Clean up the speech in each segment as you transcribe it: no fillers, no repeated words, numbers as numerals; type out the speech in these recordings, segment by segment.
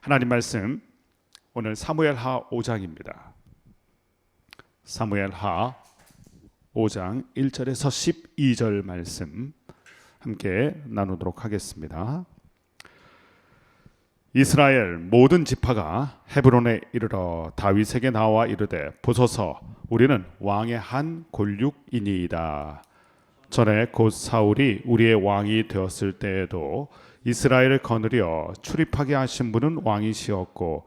하나님 말씀 오늘 사무엘하 5장입니다. 사무엘하 5장 1절에서 12절 말씀 함께 나누도록 하겠습니다. 이스라엘 모든 지파가 헤브론에 이르러 다윗에게 나와 이르되 보소서 우리는 왕의 한 골육이니이다. 전에 곧 사울이 우리의 왕이 되었을 때에도 이스라엘을 거느려 출입하게 하신 분은 왕이시었고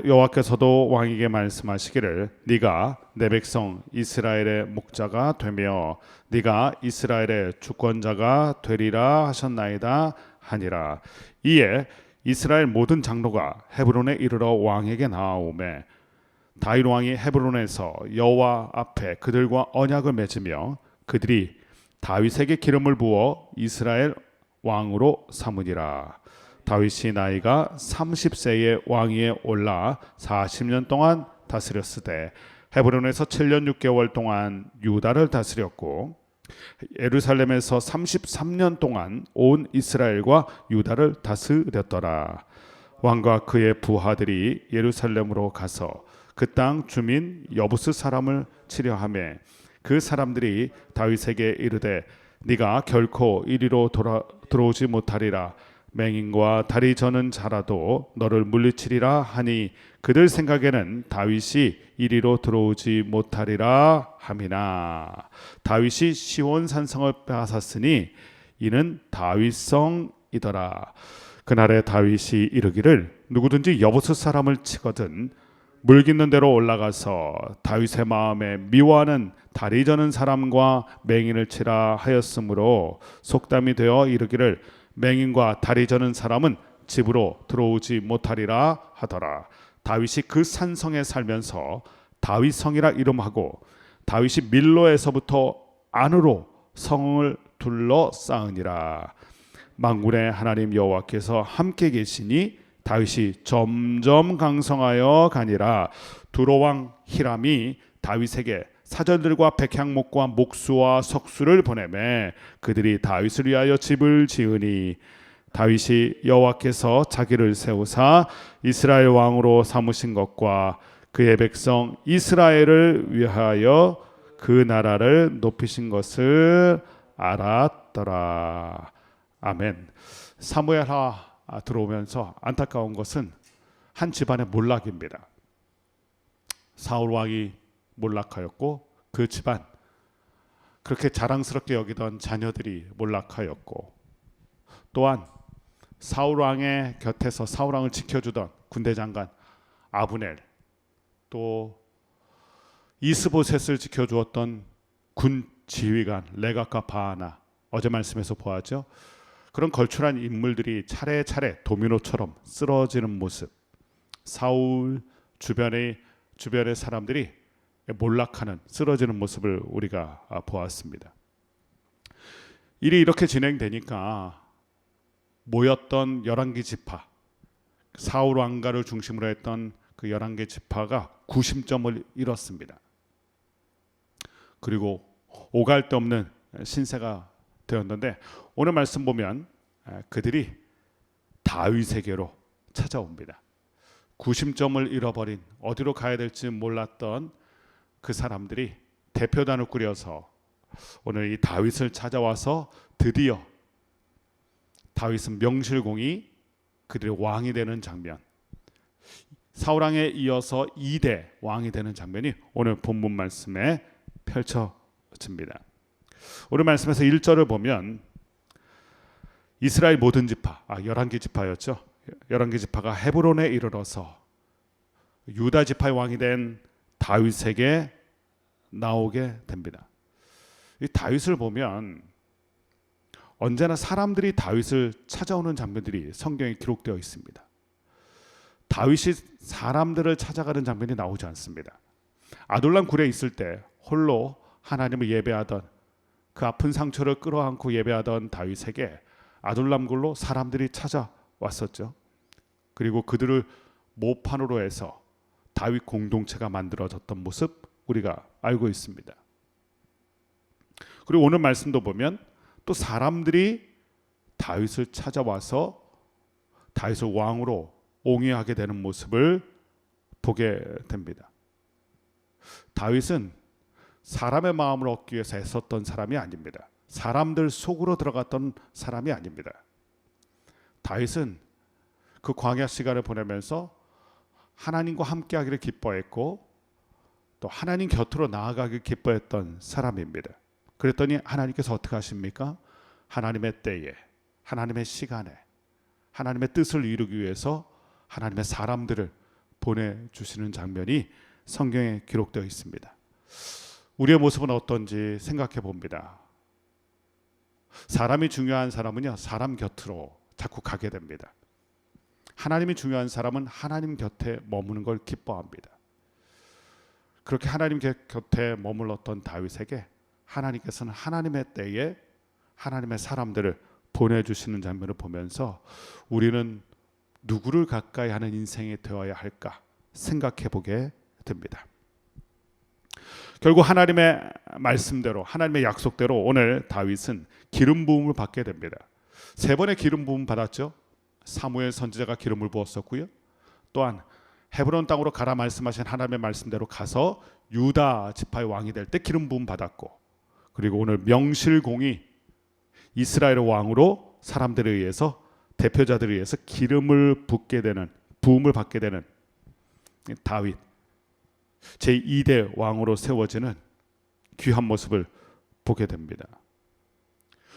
여호와께서도 왕에게 말씀하시기를 네가 내 백성 이스라엘의 목자가 되며 네가 이스라엘의 주권자가 되리라 하셨나이다 하니라. 이에 이스라엘 모든 장로가 헤브론에 이르러 왕에게 나아오매 다윗 왕이 헤브론에서 여호와 앞에 그들과 언약을 맺으며 그들이 다윗에게 기름을 부어 이스라엘 왕으로 삼으니라. 다윗이 나이가 30세에 왕위에 올라 40년 동안 다스렸으되 헤브론에서 7년 6개월 동안 유다를 다스렸고 예루살렘에서 33년 동안 온 이스라엘과 유다를 다스렸더라. 왕과 그의 부하들이 예루살렘으로 가서 그 땅 주민 여부스 사람을 치려하며 그 사람들이 다윗에게 이르되 네가 결코 이리로 들어오지 못하리라. 맹인과 다리 저는 자라도 너를 물리치리라 하니 그들 생각에는 다윗이 이리로 들어오지 못하리라 함이나 다윗이 시온 산성을 빼앗았으니 이는 다윗성이더라. 그날에 다윗이 이르기를 누구든지 여부스 사람을 치거든 물깃는 대로 올라가서 다윗의 마음에 미워하는 다리 저는 사람과 맹인을 치라 하였으므로 속담이 되어 이르기를 맹인과 다리 저는 사람은 집으로 들어오지 못하리라 하더라. 다윗이 그 산성에 살면서 다윗성이라 이름하고 다윗이 밀로에서부터 안으로 성을 둘러싸으니라. 만군의 하나님 여호와께서 함께 계시니 다윗이 점점 강성하여 가니라. 두로왕 히람이 다윗에게 사절들과 백향목과 목수와 석수를 보내매 그들이 다윗을 위하여 집을 지으니 다윗이 여호와께서 자기를 세우사 이스라엘 왕으로 삼으신 것과 그의 백성 이스라엘을 위하여 그 나라를 높이신 것을 알았더라. 아멘. 사무엘하 들어오면서 안타까운 것은 한 집안의 몰락입니다. 사울 왕이 몰락하였고 그 집안 그렇게 자랑스럽게 여기던 자녀들이 몰락하였고 또한 사울 왕의 곁에서 사울 왕을 지켜주던 군대 장관 아브넬 또 이스보셋을 지켜주었던 군 지휘관 레갑과 바하나 어제 말씀에서 보았죠. 그런 걸출한 인물들이 차례차례 도미노처럼 쓰러지는 모습 사울 주변의 사람들이 몰락하는 쓰러지는 모습을 우리가 보았습니다. 일이 이렇게 진행되니까 모였던 11개 지파 사울 왕가를 중심으로 했던 그 11개 지파가 구심점을 잃었습니다. 그리고 오갈 데 없는 신세가 되었는데 오늘 말씀 보면 그들이 다윗에게로 찾아옵니다. 구심점을 잃어버린 어디로 가야 될지 몰랐던 그 사람들이 대표단을 꾸려서 오늘 이 다윗을 찾아와서 드디어 다윗은 명실공히 그들의 왕이 되는 장면 사울왕에 이어서 2대 왕이 되는 장면이 오늘 본문 말씀에 펼쳐집니다. 오늘 말씀에서 1절을 보면 이스라엘 모든 지파 11개 지파였죠. 11개 지파가 헤브론에 이르러서 유다 지파의 왕이 된 다윗에게 나오게 됩니다. 이 다윗을 보면 언제나 사람들이 다윗을 찾아오는 장면들이 성경에 기록되어 있습니다. 다윗이 사람들을 찾아가는 장면이 나오지 않습니다. 아둘람 굴에 있을 때 홀로 하나님을 예배하던 그 아픈 상처를 끌어안고 예배하던 다윗에게 아둘람 굴로 사람들이 찾아왔었죠. 그리고 그들을 모판으로 해서 다윗 공동체가 만들어졌던 모습 우리가 알고 있습니다. 그리고 오늘 말씀도 보면 또 사람들이 다윗을 찾아와서 다윗을 왕으로 옹이하게 되는 모습을 보게 됩니다. 다윗은 사람의 마음을 얻기 위해서 애썼던 사람이 아닙니다. 사람들 속으로 들어갔던 사람이 아닙니다. 다윗은 그 광야 시간을 보내면서 하나님과 함께하기를 기뻐했고 또 하나님 곁으로 나아가기를 기뻐했던 사람입니다. 그랬더니 하나님께서 어떻게 하십니까? 하나님의 때에, 하나님의 시간에, 하나님의 뜻을 이루기 위해서 하나님의 사람들을 보내주시는 장면이 성경에 기록되어 있습니다. 우리의 모습은 어떤지 생각해 봅니다. 사람이 중요한 사람은요, 사람 곁으로 자꾸 가게 됩니다. 하나님이 중요한 사람은 하나님 곁에 머무는 걸 기뻐합니다. 그렇게 하나님 곁에 머물렀던 다윗에게 하나님께서는 하나님의 때에 하나님의 사람들을 보내주시는 장면을 보면서 우리는 누구를 가까이 하는 인생이 되어야 할까 생각해 보게 됩니다. 결국 하나님의 말씀대로, 하나님의 약속대로 오늘 다윗은 기름 부음을 받게 됩니다. 3번의 기름 부음 받았죠. 사무엘 선지자가 기름을 부었었고요. 또한 헤브론 땅으로 가라 말씀하신 하나님의 말씀대로 가서 유다 지파의 왕이 될 때 기름 부음 받았고, 그리고 오늘 명실공히 이스라엘의 왕으로 사람들에 의해서, 대표자들에 의해서 기름을 붓게 되는, 부음을 받게 되는 다윗, 제2대 왕으로 세워지는 귀한 모습을 보게 됩니다.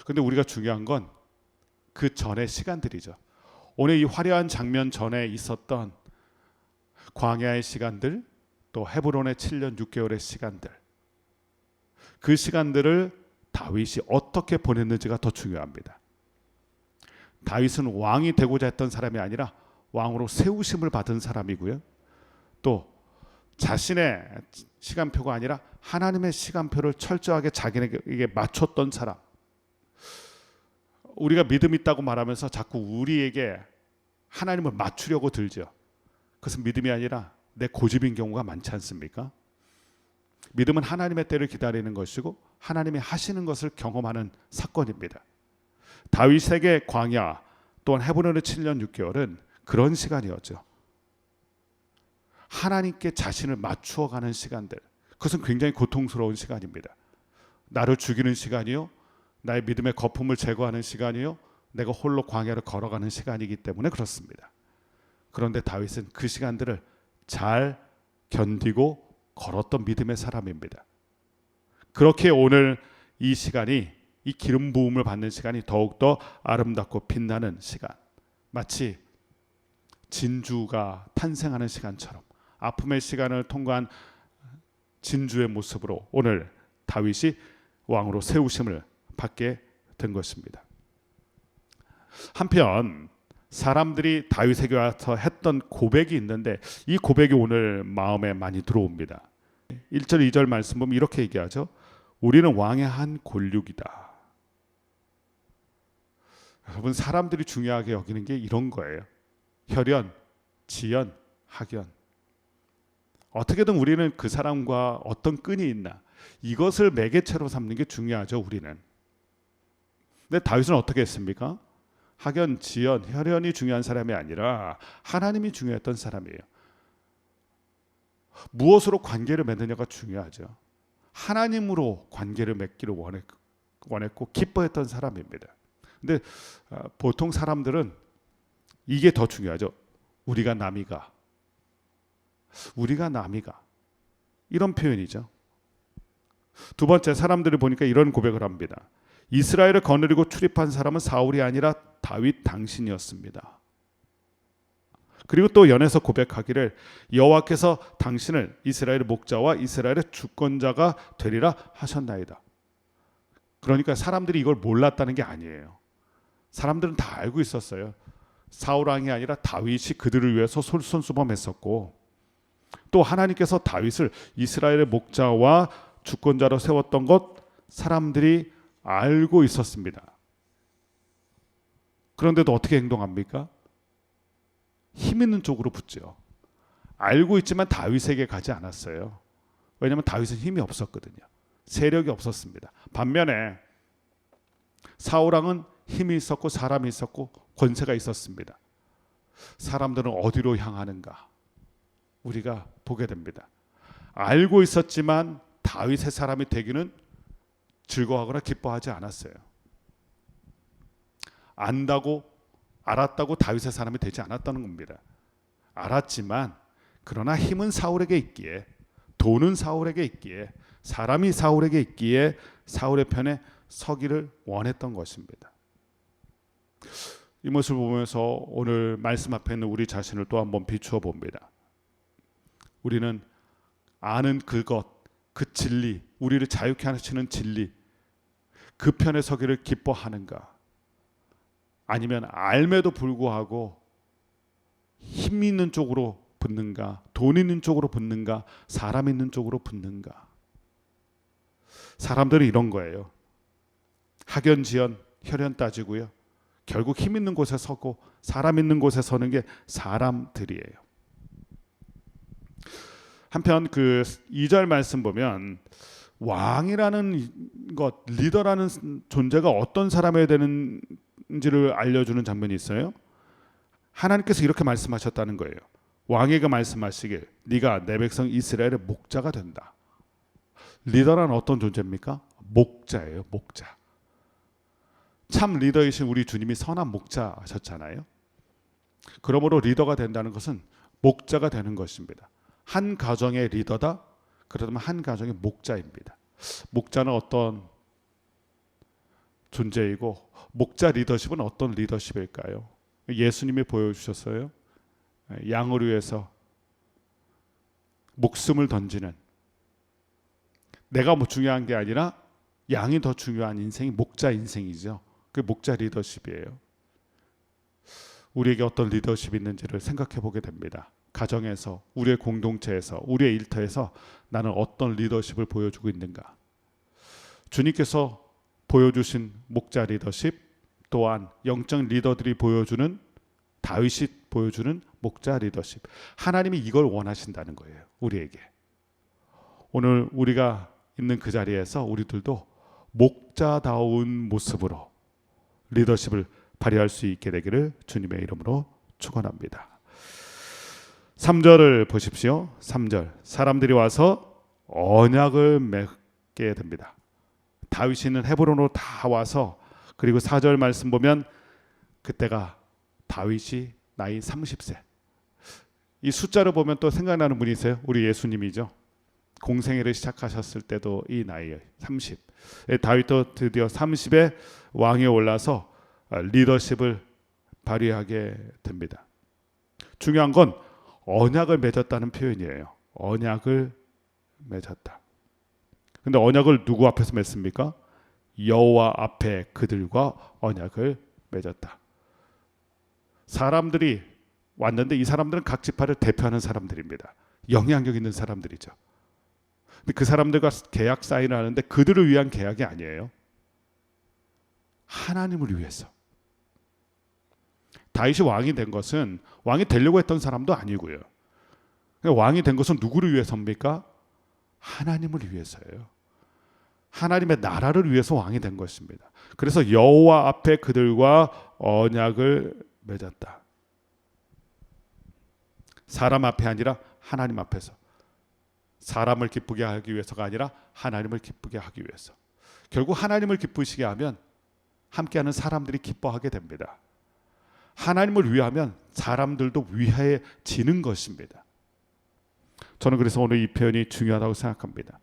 그런데 우리가 중요한 건 그 전의 시간들이죠. 오늘 이 화려한 장면 전에 있었던 광야의 시간들, 또 헤브론의 7년 6개월의 시간들, 그 시간들을 다윗이 어떻게 보냈는지가 더 중요합니다. 다윗은 왕이 되고자 했던 사람이 아니라 왕으로 세우심을 받은 사람이고요. 또 자신의 시간표가 아니라 하나님의 시간표를 철저하게 자기에게 맞췄던 사람. 우리가 믿음 있다고 말하면서 자꾸 우리에게 하나님을 맞추려고 들죠. 그것은 믿음이 아니라 내 고집인 경우가 많지 않습니까? 믿음은 하나님의 때를 기다리는 것이고 하나님이 하시는 것을 경험하는 사건입니다. 다윗에게 광야 또한 헤브론의 7년 6개월은 그런 시간이었죠. 하나님께 자신을 맞추어가는 시간들, 그것은 굉장히 고통스러운 시간입니다. 나를 죽이는 시간이요, 나의 믿음의 거품을 제거하는 시간이요, 내가 홀로 광야를 걸어가는 시간이기 때문에 그렇습니다. 그런데 다윗은 그 시간들을 잘 견디고 걸었던 믿음의 사람입니다. 그렇게 오늘 이 시간이, 이 기름 부음을 받는 시간이 더욱더 아름답고 빛나는 시간, 마치 진주가 탄생하는 시간처럼 아픔의 시간을 통과한 진주의 모습으로 오늘 다윗이 왕으로 세우심을 받게 된 것입니다. 한편 사람들이 다윗에게 와서 했던 고백이 있는데 이 고백이 오늘 마음에 많이 들어옵니다. 1절 2절 말씀 보면 이렇게 얘기하죠. 우리는 왕의 한 골육이다. 여러분, 사람들이 중요하게 여기는 게 이런 거예요. 혈연, 지연, 학연. 어떻게든 우리는 그 사람과 어떤 끈이 있나, 이것을 매개체로 삼는 게 중요하죠. 우리는. 근데 다윗은 어떻게 했습니까? 학연, 지연, 혈연이 중요한 사람이 아니라 하나님이 중요했던 사람이에요. 무엇으로 관계를 맺느냐가 중요하죠. 하나님으로 관계를 맺기를 원했고 기뻐했던 사람입니다. 근데 보통 사람들은 이게 더 중요하죠. 우리가 남이가 이런 표현이죠. 두 번째, 사람들이 보니까 이런 고백을 합니다. 이스라엘을 거느리고 출입한 사람은 사울이 아니라 다윗 당신이었습니다. 그리고 또 연에서 고백하기를 여호와께서 당신을 이스라엘의 목자와 이스라엘의 주권자가 되리라 하셨나이다. 그러니까 사람들이 이걸 몰랐다는 게 아니에요. 사람들은 다 알고 있었어요. 사울 왕이 아니라 다윗이 그들을 위해서 솔선수범했었고, 또 하나님께서 다윗을 이스라엘의 목자와 주권자로 세웠던 것 사람들이 알고 있었습니다. 그런데도 어떻게 행동합니까? 힘 있는 쪽으로 붙죠. 알고 있지만 다윗에게 가지 않았어요. 왜냐하면 다윗은 힘이 없었거든요. 세력이 없었습니다. 반면에 사울 왕은 힘이 있었고 사람이 있었고 권세가 있었습니다. 사람들은 어디로 향하는가 우리가 보게 됩니다. 알고 있었지만 다윗의 사람이 되기는 즐거워하거나 기뻐하지 않았어요. 알았다고 다윗의 사람이 되지 않았다는 겁니다. 알았지만 그러나 힘은 사울에게 있기에, 돈은 사울에게 있기에, 사람이 사울에게 있기에 사울의 편에 서기를 원했던 것입니다. 이 모습을 보면서 오늘 말씀 앞에 있는 우리 자신을 또 한번 비추어 봅니다. 우리는 아는 그것, 그 진리, 우리를 자유케 하시는 진리, 그 편에 서기를 기뻐하는가? 아니면 알매도 불구하고 힘 있는 쪽으로 붙는가? 돈 있는 쪽으로 붙는가? 사람 있는 쪽으로 붙는가? 사람들은 이런 거예요. 학연지연, 혈연 따지고요. 결국 힘 있는 곳에 서고 사람 있는 곳에 서는 게 사람들이에요. 한편 그 2절 말씀 보면 왕이라는 것, 리더라는 존재가 어떤 사람이어야 되는지를 알려주는 장면이 있어요. 하나님께서 이렇게 말씀하셨다는 거예요. 왕에게 말씀하시길 네가 내 백성 이스라엘의 목자가 된다. 리더란 어떤 존재입니까? 목자예요. 목자. 참 리더이신 우리 주님이 선한 목자셨잖아요. 그러므로 리더가 된다는 것은 목자가 되는 것입니다. 한 가정의 리더다? 그러면 한 가정의 목자입니다. 목자는 어떤 존재이고 목자 리더십은 어떤 리더십일까요? 예수님이 보여주셨어요. 양을 위해서 목숨을 던지는, 내가 뭐 중요한 게 아니라 양이 더 중요한 인생이 목자 인생이죠. 그게 목자 리더십이에요. 우리에게 어떤 리더십이 있는지를 생각해 보게 됩니다. 가정에서, 우리의 공동체에서, 우리의 일터에서 나는 어떤 리더십을 보여주고 있는가? 주님께서 보여주신 목자 리더십, 또한 영적 리더들이 보여주는, 다윗이 보여주는 목자 리더십, 하나님이 이걸 원하신다는 거예요. 우리에게. 오늘 우리가 있는 그 자리에서 우리들도 목자다운 모습으로 리더십을 발휘할 수 있게 되기를 주님의 이름으로 축원합니다. 3절을 보십시오. 3절, 사람들이 와서 언약을 맺게 됩니다. 다윗이는 헤브론으로 다 와서, 그리고 4절 말씀 보면 그때가 다윗이 나이 30세. 이 숫자를 보면 또 생각나는 분이 있어요. 우리 예수님이죠. 공생애를 시작하셨을 때도 이 나이 30. 다윗도 드디어 30에 왕에 올라서 리더십을 발휘하게 됩니다. 중요한 건 언약을 맺었다는 표현이에요. 언약을 맺었다. 근데 언약을 누구 앞에서 맺습니까? 여호와 앞에 그들과 언약을 맺었다. 사람들이 왔는데 이 사람들은 각 지파를 대표하는 사람들입니다. 영향력 있는 사람들이죠. 근데 그 사람들과 계약 사인을 하는데 그들을 위한 계약이 아니에요. 하나님을 위해서. 다윗이 왕이 된 것은 왕이 되려고 했던 사람도 아니고요. 왕이 된 것은 누구를 위해서입니까? 하나님을 위해서예요. 하나님의 나라를 위해서 왕이 된 것입니다. 그래서 여호와 앞에 그들과 언약을 맺었다. 사람 앞에 아니라 하나님 앞에서. 사람을 기쁘게 하기 위해서가 아니라 하나님을 기쁘게 하기 위해서. 결국 하나님을 기쁘시게 하면 함께하는 사람들이 기뻐하게 됩니다. 하나님을 위하면 사람들도 위해지는 것입니다. 저는 그래서 오늘 이 표현이 중요하다고 생각합니다.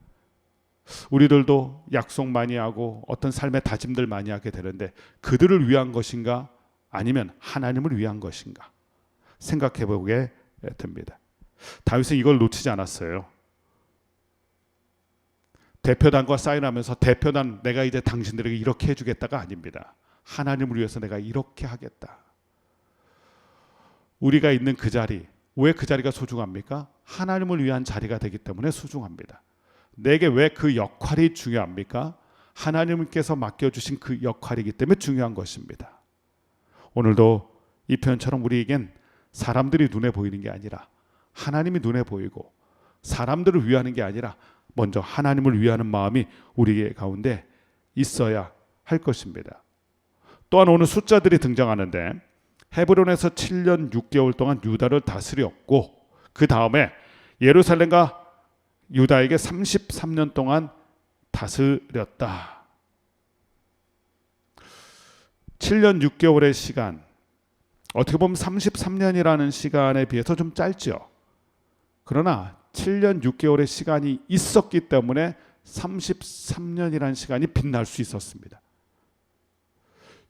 우리들도 약속 많이 하고 어떤 삶의 다짐들 많이 하게 되는데 그들을 위한 것인가 아니면 하나님을 위한 것인가 생각해 보게 됩니다. 다윗은 이걸 놓치지 않았어요. 대표단과 사인하면서 대표단 내가 이제 당신들에게 이렇게 해주겠다가 아닙니다. 하나님을 위해서 내가 이렇게 하겠다. 우리가 있는 그 자리, 왜 그 자리가 소중합니까? 하나님을 위한 자리가 되기 때문에 소중합니다. 내게 왜 그 역할이 중요합니까? 하나님께서 맡겨주신 그 역할이기 때문에 중요한 것입니다. 오늘도 이 표현처럼 우리에겐 사람들이 눈에 보이는 게 아니라 하나님이 눈에 보이고 사람들을 위하는 게 아니라 먼저 하나님을 위하는 마음이 우리 가운데 있어야 할 것입니다. 또한 오늘 숫자들이 등장하는데 헤브론에서 7년 6개월 동안 유다를 다스렸고 그 다음에 예루살렘과 유다에게 33년 동안 다스렸다. 7년 6개월의 시간, 어떻게 보면 33년이라는 시간에 비해서 좀 짧죠. 그러나 7년 6개월의 시간이 있었기 때문에 33년이라는 시간이 빛날 수 있었습니다.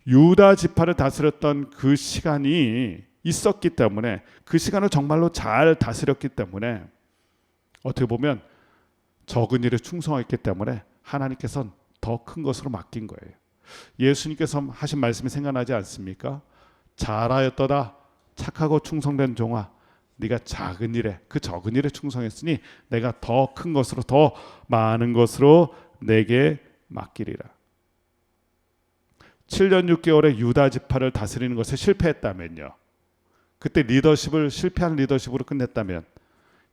유다 지파를 다스렸던 그 시간이 있었기 때문에, 그 시간을 정말로 잘 다스렸기 때문에, 어떻게 보면 적은 일에 충성했기 때문에 하나님께서는 더 큰 것으로 맡긴 거예요. 예수님께서 하신 말씀이 생각나지 않습니까? 잘하였도다 착하고 충성된 종아, 네가 작은 일에, 그 적은 일에 충성했으니 내가 더 큰 것으로, 더 많은 것으로 내게 맡기리라. 7년 6개월의 유다 지파를 다스리는 것에 실패했다면요, 그때 리더십을 실패한 리더십으로 끝냈다면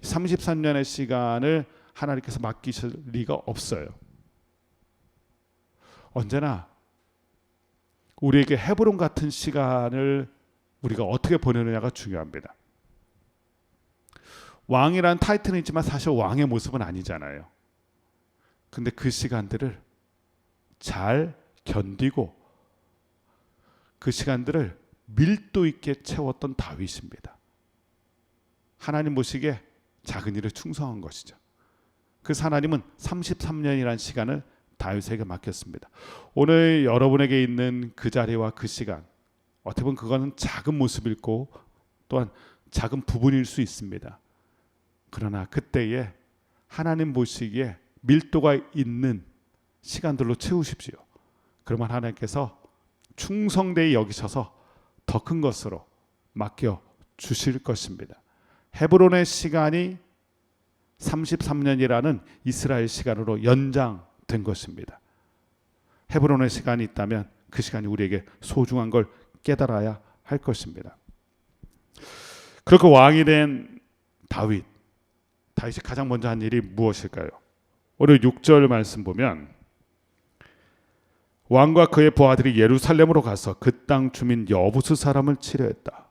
33년의 시간을 하나님께서 맡기실 리가 없어요. 언제나 우리에게 헤브론 같은 시간을 우리가 어떻게 보내느냐가 중요합니다. 왕이란 타이틀은 있지만 사실 왕의 모습은 아니잖아요. 근데 그 시간들을 잘 견디고 그 시간들을 밀도 있게 채웠던 다윗입니다. 하나님 보시기에 작은 일에 충성한 것이죠. 그 하나님은 33년이라는 시간을 다윗에게 맡겼습니다. 오늘 여러분에게 있는 그 자리와 그 시간, 어떻게 보면 그거는 작은 모습이고 또한 작은 부분일 수 있습니다. 그러나 그때에 하나님 보시기에 밀도가 있는 시간들로 채우십시오. 그러면 하나님께서 충성되이 여기셔서 더 큰 것으로 맡겨 주실 것입니다. 헤브론의 시간이 33년이라는 이스라엘 시간으로 연장된 것입니다. 헤브론의 시간이 있다면 그 시간이 우리에게 소중한 걸 깨달아야 할 것입니다. 그렇게 왕이 된 다윗이 가장 먼저 한 일이 무엇일까요? 오늘 6절 말씀 보면 왕과 그의 부하들이 예루살렘으로 가서 그 땅 주민 여부스 사람을 치려 했다.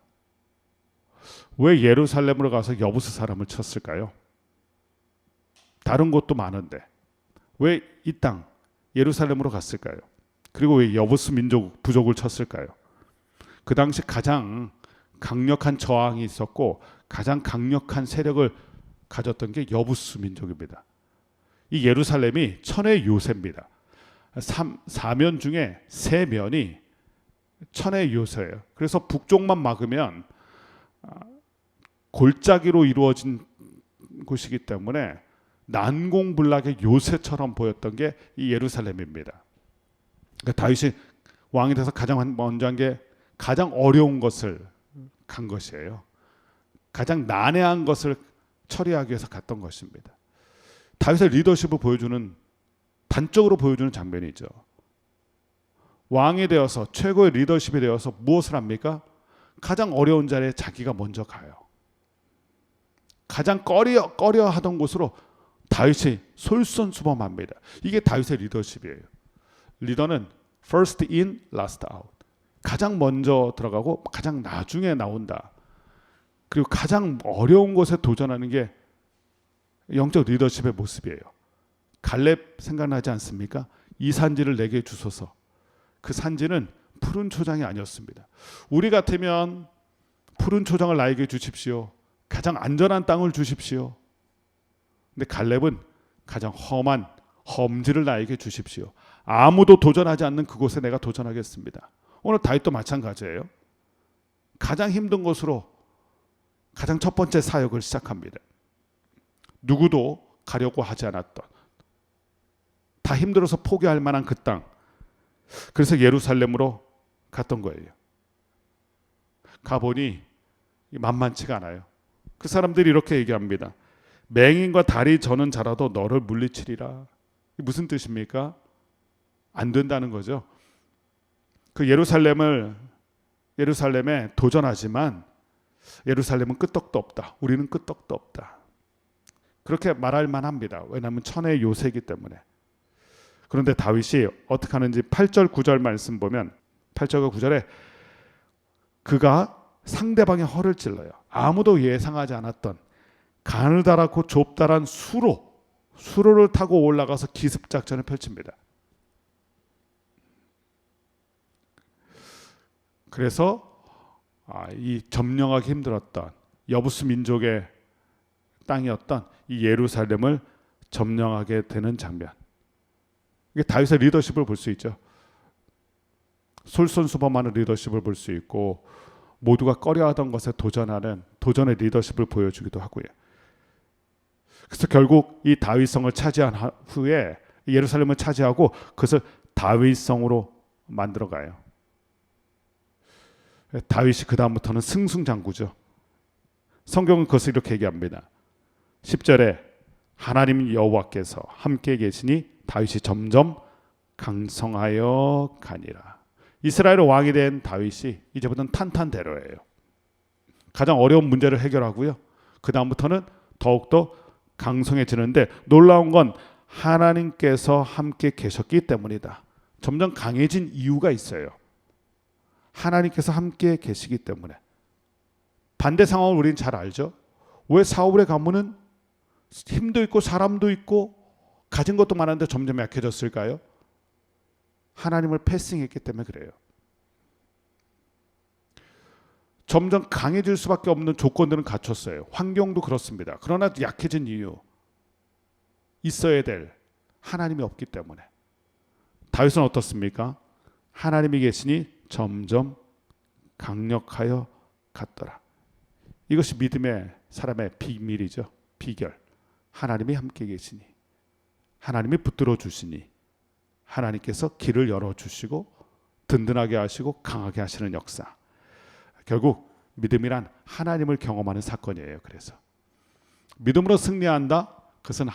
왜 예루살렘으로 가서 여부스 사람을 쳤을까요? 다른 곳도 많은데 왜 이 땅 예루살렘으로 갔을까요? 그리고 왜 여부스 부족을 쳤을까요? 그 당시 가장 강력한 저항이 있었고 가장 강력한 세력을 가졌던 게 여부스 민족입니다. 이 예루살렘이 천의 요새입니다. 4면 중에 3면이 천의 요새예요. 그래서 북쪽만 막으면 골짜기로 이루어진 곳이기 때문에 난공불락의 요새처럼 보였던 게 이 예루살렘입니다. 그러니까 다윗이 왕이 돼서 가장 먼저 한 게 가장 어려운 것을 간 것이에요. 가장 난해한 것을 처리하기 위해서 갔던 것입니다. 다윗의 리더십을 보여주는, 단적으로 보여주는 장면이죠. 왕이 되어서, 최고의 리더십이 되어서 무엇을 합니까? 가장 어려운 자리에 자기가 먼저 가요. 가장 꺼려 하던 곳으로 다윗이 솔선수범합니다. 이게 다윗의 리더십이에요. 리더는 first in, last out. 가장 먼저 들어가고 가장 나중에 나온다. 그리고 가장 어려운 곳에 도전하는 게 영적 리더십의 모습이에요. 갈렙 생각나지 않습니까? 이 산지를 내게 주소서. 그 산지는 푸른 초장이 아니었습니다. 우리 같으면 푸른 초장을 나에게 주십시오. 가장 안전한 땅을 주십시오. 근데 갈렙은 가장 험한 험지를 나에게 주십시오. 아무도 도전하지 않는 그곳에 내가 도전하겠습니다. 오늘 다윗도 마찬가지예요. 가장 힘든 곳으로 가장 첫 번째 사역을 시작합니다. 누구도 가려고 하지 않았던, 다 힘들어서 포기할 만한 그 땅. 그래서 예루살렘으로 갔던 거예요. 가보니 만만치가 않아요. 그 사람들이 이렇게 얘기합니다. 맹인과 다리 저는 자라도 너를 물리치리라. 무슨 뜻입니까? 안 된다는 거죠. 그 예루살렘에 도전하지만 예루살렘은 끄떡도 없다. 우리는 끄떡도 없다. 그렇게 말할 만합니다. 왜냐하면 천의 요새이기 때문에. 그런데 다윗이 어떻게 하는지 8절 9절 말씀 보면 8절과 9절에 그가 상대방의 허를 찔러요. 아무도 예상하지 않았던 가느다랗고 좁다란 수로를 타고 올라가서 기습작전을 펼칩니다. 그래서 이 점령하기 힘들었던 여부스 민족의 땅이었던 이 예루살렘을 점령하게 되는 장면. 이게 다윗의 리더십을 볼 수 있죠. 솔선수범하는 리더십을 볼 수 있고 모두가 꺼려하던 것에 도전하는 도전의 리더십을 보여주기도 하고요. 그래서 결국 이 다윗성을 차지한 후에 예루살렘을 차지하고 그것을 다윗성으로 만들어가요. 다윗이 그 다음부터는 승승장구죠. 성경은 그것을 이렇게 얘기합니다. 10절에 하나님 여호와께서 함께 계시니 다윗이 점점 강성하여 가니라. 이스라엘의 왕이 된 다윗이 이제부터는 탄탄대로예요. 가장 어려운 문제를 해결하고요. 그 다음부터는 더욱더 강성해지는데 놀라운 건 하나님께서 함께 계셨기 때문이다. 점점 강해진 이유가 있어요. 하나님께서 함께 계시기 때문에. 반대 상황을 우리는 잘 알죠. 왜 사울의 가문은 힘도 있고 사람도 있고 가진 것도 많은데 점점 약해졌을까요? 하나님을 패싱했기 때문에 그래요. 점점 강해질 수밖에 없는 조건들은 갖췄어요. 환경도 그렇습니다. 그러나 약해진 이유, 있어야 될 하나님이 없기 때문에. 다윗은 어떻습니까? 하나님이 계시니 점점 강력하여 갔더라. 이것이 믿음의 사람의 비밀이죠. 비결. 하나님이 함께 계시니, 하나님이 붙들어 주시니, 하나님께서 길을 열어주시고 든든하게 하시고 강하게 하시는 역사. 결국 믿음이란 하나님을 경험하는 사건이에요. 그래서 믿음으로 승리한다. 그것은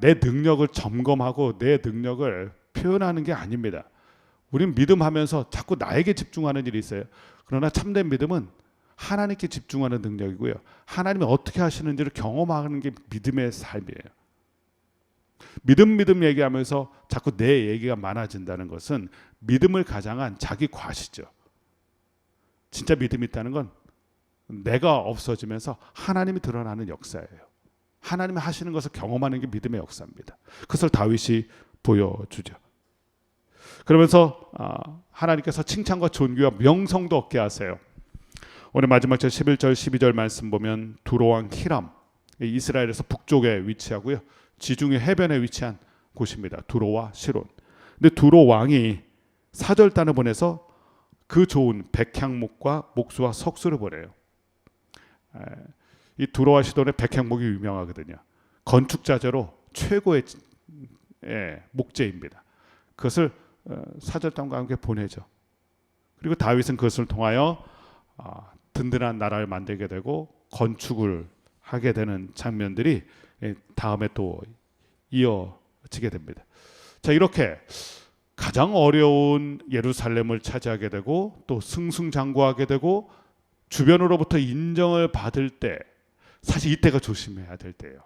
내 능력을 점검하고 내 능력을 표현하는 게 아닙니다. 우리는 믿음하면서 자꾸 나에게 집중하는 일이 있어요. 그러나 참된 믿음은 하나님께 집중하는 능력이고요. 하나님이 어떻게 하시는지를 경험하는 게 믿음의 삶이에요. 믿음 얘기하면서 자꾸 내 얘기가 많아진다는 것은 믿음을 가장한 자기 과시죠. 진짜 믿음이 있다는 건 내가 없어지면서 하나님이 드러나는 역사예요. 하나님이 하시는 것을 경험하는 게 믿음의 역사입니다. 그것을 다윗이 보여주죠. 그러면서 하나님께서 칭찬과 존귀와 명성도 얻게 하세요. 오늘 마지막 절 11절 12절 말씀 보면 두로왕 히람, 이스라엘에서 북쪽에 위치하고요. 지중해 해변에 위치한 곳입니다. 두로와 시론. 근데 두로 왕이 사절단을 보내서 그 좋은 백향목과 목수와 석수를 보내요. 이 두로와 시돈의 백향목이 유명하거든요. 건축 자재로 최고의 목재입니다. 그것을 사절단과 함께 보내죠. 그리고 다윗은 그것을 통하여 든든한 나라를 만들게 되고 건축을 하게 되는 장면들이 다음에 또 이어지게 됩니다. 자, 이렇게 가장 어려운 예루살렘을 차지하게 되고 또 승승장구하게 되고 주변으로부터 인정을 받을 때, 사실 이때가 조심해야 될 때예요.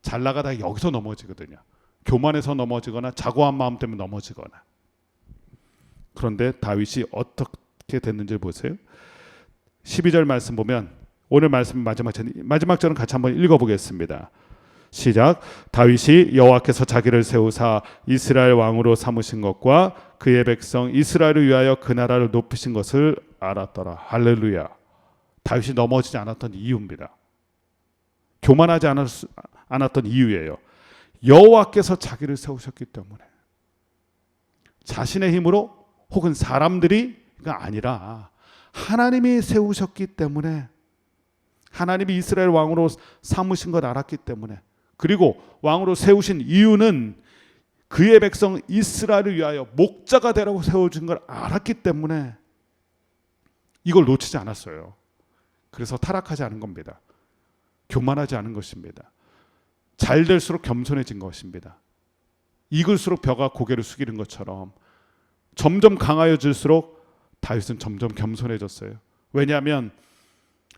잘 나가다가 여기서 넘어지거든요. 교만해서 넘어지거나 자고한 마음 때문에 넘어지거나. 그런데 다윗이 어떻게 됐는지 보세요. 12절 말씀 보면 오늘 말씀 마지막 절은 같이 한번 읽어보겠습니다. 시작. 다윗이 여호와께서 자기를 세우사 이스라엘 왕으로 삼으신 것과 그의 백성 이스라엘을 위하여 그 나라를 높이신 것을 알았더라. 할렐루야. 다윗이 넘어지지 않았던 이유입니다. 교만하지 않았던 이유예요. 여호와께서 자기를 세우셨기 때문에. 자신의 힘으로 혹은 사람들이가 아니라 하나님이 세우셨기 때문에, 하나님이 이스라엘 왕으로 삼으신 것 알았기 때문에, 그리고 왕으로 세우신 이유는 그의 백성 이스라엘을 위하여 목자가 되라고 세워준 걸 알았기 때문에 이걸 놓치지 않았어요. 그래서 타락하지 않은 겁니다. 교만하지 않은 것입니다. 잘 될수록 겸손해진 것입니다. 익을수록 벼가 고개를 숙이는 것처럼 점점 강하여질수록 다윗은 점점 겸손해졌어요. 왜냐하면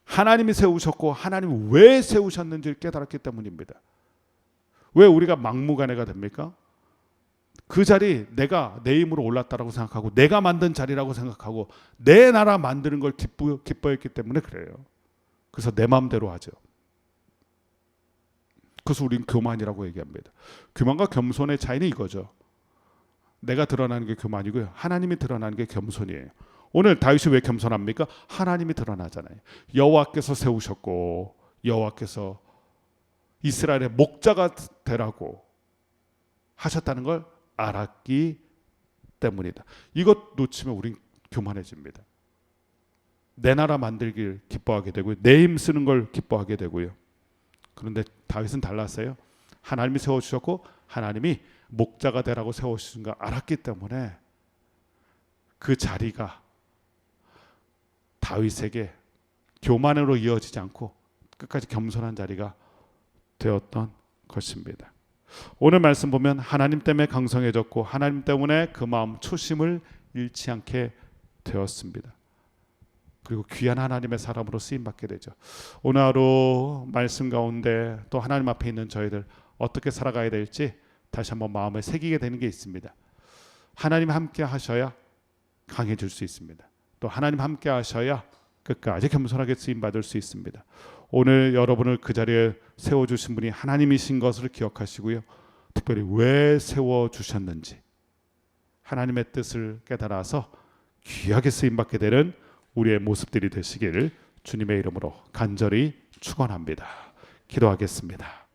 하나님이 세우셨고 하나님이 왜 세우셨는지를 깨달았기 때문입니다. 왜 우리가 막무가내가 됩니까? 그 자리 내가 내 힘으로 올랐다라고 생각하고 내가 만든 자리라고 생각하고 내 나라 만드는 걸 기뻐했기 때문에 그래요. 그래서 내 마음대로 하죠. 그래서 우리는 교만이라고 얘기합니다. 교만과 겸손의 차이는 이거죠. 내가 드러나는 게 교만이고요. 하나님이 드러나는 게 겸손이에요. 오늘 다윗이 왜 겸손합니까? 하나님이 드러나잖아요. 여호와께서 세우셨고 여호와께서 이스라엘의 목자가 되라고 하셨다는 걸 알았기 때문이다. 이것 놓치면 우린 교만해집니다. 내 나라 만들길 기뻐하게 되고요. 내 힘 쓰는 걸 기뻐하게 되고요. 그런데 다윗은 달랐어요. 하나님이 세워주셨고 하나님이 목자가 되라고 세워주신 걸 알았기 때문에 그 자리가 다윗에게 교만으로 이어지지 않고 끝까지 겸손한 자리가 되었던 것입니다. 오늘 말씀 보면 하나님 때문에 강성해졌고 하나님 때문에 그 마음 초심을 잃지 않게 되었습니다. 그리고 귀한 하나님의 사람으로 쓰임받게 되죠. 오늘 하루 말씀 가운데 또 하나님 앞에 있는 저희들 어떻게 살아가야 될지 다시 한번 마음에 새기게 되는 게 있습니다. 하나님 함께 하셔야 강해질 수 있습니다. 또 하나님 함께 하셔야 끝까지 겸손하게 쓰임받을 수 있습니다. 오늘 여러분을 그 자리에 세워주신 분이 하나님이신 것을 기억하시고요. 특별히 왜 세워주셨는지 하나님의 뜻을 깨달아서 귀하게 쓰임받게 되는 우리의 모습들이 되시기를 주님의 이름으로 간절히 축원합니다. 기도하겠습니다.